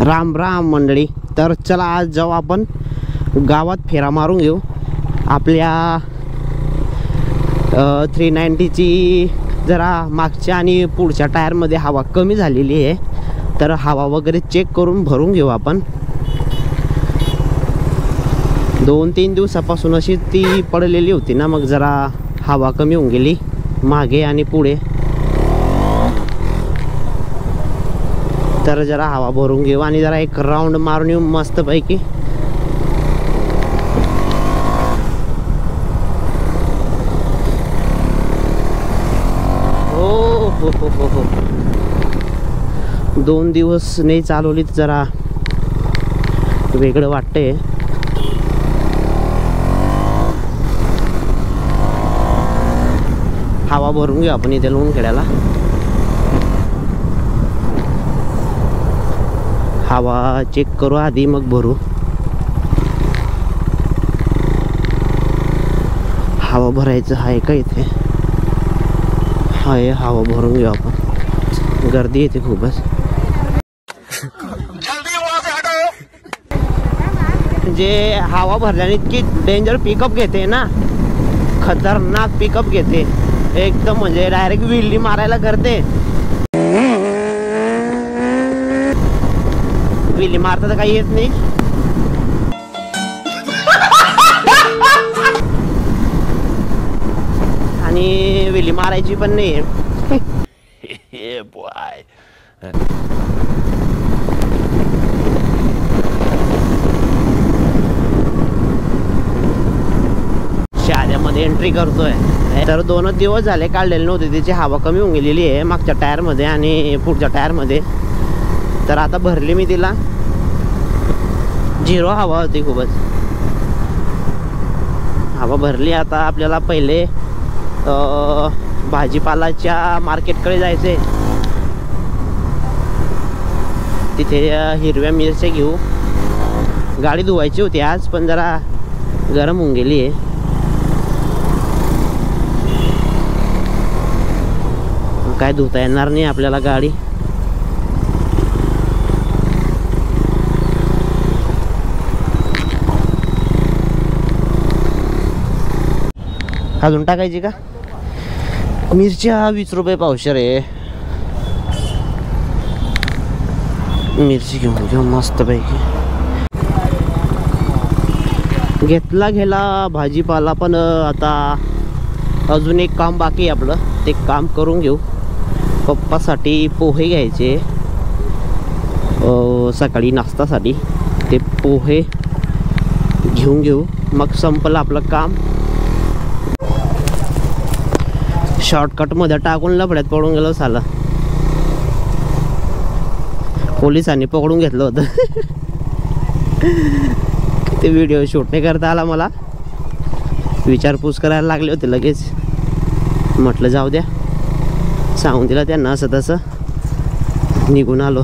राम राम मंडळी. तर चला आज जाऊ आपण गावात फेरा मारून घेऊ. आपल्या 390ची जरा मागच्या आणि पुढच्या टायरमध्ये हवा कमी झालेली आहे, तर हवा वगैरे चेक करून भरून घेऊ आपण. 2-3 दिवसापासून अशी ती पडलेली होती ना, मग जरा हवा कमी होऊन गेली मागे आणि पुढे, तर जरा हवा भरून घेऊ आणि जरा एक राऊंड मारून येऊ मस्तपैकी. हो 2 दिवस नाही चालवली तर जरा वेगळं वाटतंय. हवा भरून घेऊ आपण इथे लोणखेड्याला. हवा चेक करू आधी मग भरू. हवा भरायचं आहे का इथे? हाय, हवा भरून घेऊ आपण. गर्दी येते खूपच. जे हवा भरल्याने इतकी डेंजर पिकअप घेते ना, खतरनाक पिकअप घेते एकदम, म्हणजे डायरेक्ट विल्ली मारायला करते. विल्ली मारता तर काही येत नाही. आणि विल्ली मारायची पण नाही. शाद्यामध्ये एंट्री करतोय. तर 2 दिवस झाले काढलेले नव्हते, त्याची हवा कमी होऊन गेलेली आहे मागच्या टायरमध्ये आणि पुढच्या टायरमध्ये. तर आता भरली मी तिला. 0 हवा होती खूपच. हवा भरली. आता आपल्याला पहिले भाजीपालाच्या मार्केटकडे जायचे. तिथे हिरव्या मिरच्या घेऊ. गाडी धुवायची होती आज, पण जरा गरम होऊन गेली आहे. काय धुता येणार नाही आपल्याला गाडी. अजून टाकायची का? मिरच्या 20 रुपये पावशेर आहे. मिरची घेऊन घेऊ मस्तपैकी. घेतला गेला भाजीपाला, पण आता अजून एक काम बाकी आहे आपलं, ते काम करून घेऊ. पप्पासाठी पोहे घ्यायचे सकाळी नाश्त्यासाठी. ते पोहे घेऊन घेऊ, मग संपलं आपलं काम. शॉर्टकटमध्ये टाकून लफड्यात पडून गेलो साला. पोलिसांनी पकडून घेतलं होतं. ते व्हिडिओ शूट नाही करता आला मला. विचारपूस करायला लागले होते लगेच. म्हटलं जाऊ द्या, सांगून दिलं त्यांना असं तसं, निघून आलो.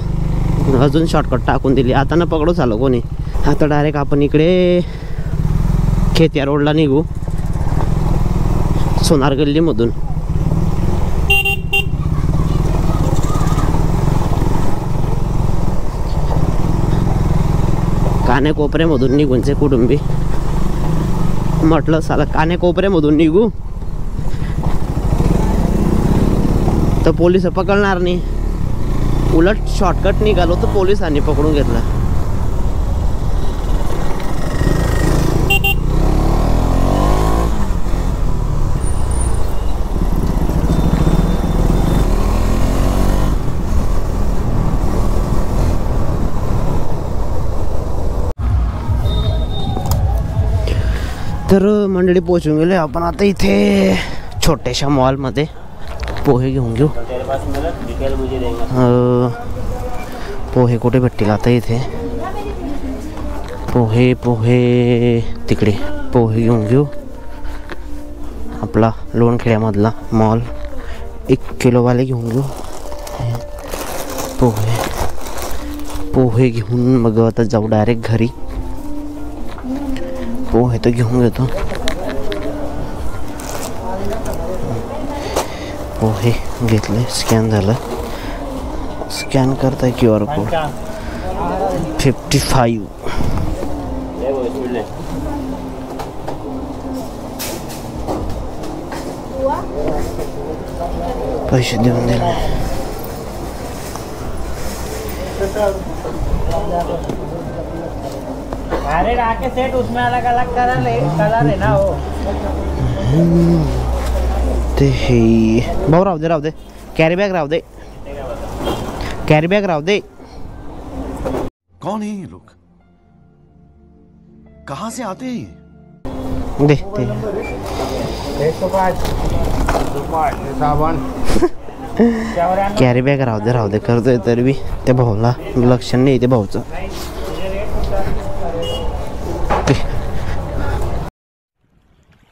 अजून शॉर्टकट टाकून दिली. आता न पकडूच आलो कोणी. आता डायरेक्ट आपण इकडे खेत्या रोडला निघू, सोनार गल्लीमधून. कानेकोपऱ्यामधून निघूनचे कुटुंबी. म्हटलं साला कानेकोपऱ्यामधून निघू तर पोलिस पकडणार नाही. उलट शॉर्टकट निघालो तर पोलिसांनी पकडून घेतला. तर मंडळी पोहोचून गेले आपण आता इथे छोट्याशा मॉलमध्ये. पोहे घेऊन घेऊ. पोहे कुठे भेटतील आता इथे? पोहे तिकडे. पोहे घेऊन घेऊ. आपला लोणखेड्यामधला मॉल. 1 किलोवाले घेऊन घेऊ पोहे घेऊन मग आता जाऊ डायरेक्ट घरी. पोहे तर घेऊन घेतो. पोहे घेतले. स्कॅन झालं. स्कॅन करताय QR कोड. 55. पैसे देऊन दे. अरे राके सेट उसमें अलग अलग कलर है ना वो. ते हे भाऊ राहू दे कॅरी बॅग राहू दे. कॅरी बॅग राहू दे. कौन है ये लोग? कहां से आते हैं? दे 105 साबण. कॅरी बॅग राहू दे करतोय तरी बी त्या भाऊला लक्ष नाही ते भाऊचं.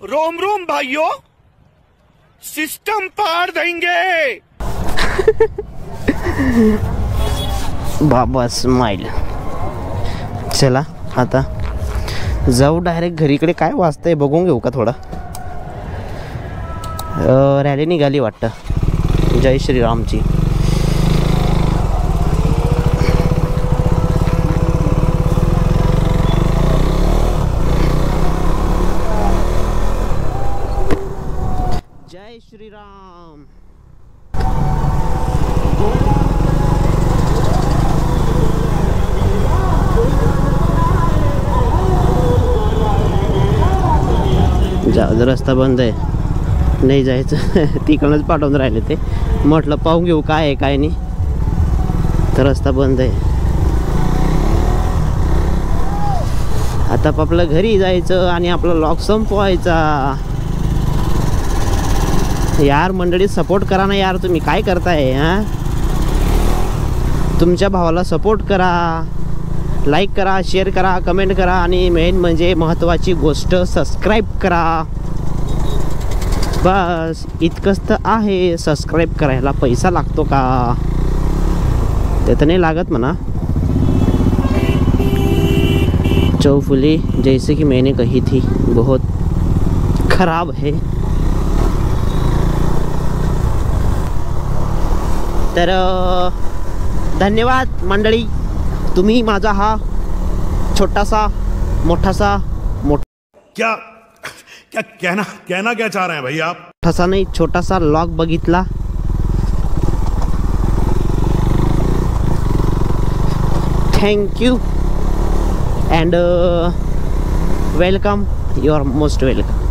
रोम रोम भाइयों, सिस्टम पार देंगे. बाबा स्माइल. चला आता जाऊ डायरेक्ट घरीकडे. काय वाजतंय बघून घेऊ का थोडा. रॅली निघाली वाटतं. जय श्रीरामची. जय श्रीराम. रस्ता बंद आहे. नाही जायचं तिकडूनच पाठवून राहिले ते. म्हटलं पाहून घेऊ काय आहे काय नाही. तर रस्ता बंद आहे. आता आपलं घरी जायचं आणि आपला लॉक संपवायचा. यार मंडळी सपोर्ट करा ना यार. तुम्ही काय करताय हां. तुमच्या भावाला सपोर्ट करा. लाईक करा, शेअर करा, कमेंट करा आणि मेन म्हणजे महत्त्वाची गोष्ट सबस्क्राईब करा. बस इतकंच तर आहे. सबस्क्राईब करायला पैसा लागतो का? ते तर नाही लागत म्हणा. चौफुली जैसे कि मैंने कही थी बहुत खराब है. तर धन्यवाद मंडळी. तुम्ही माझा हा छोटासा मोठासा क्या क्या कहना क्या चाह रहे हैं भाई आप? मोठासा नाही छोटासा लॉग बघितला. Thank you and welcome. You are most welcome.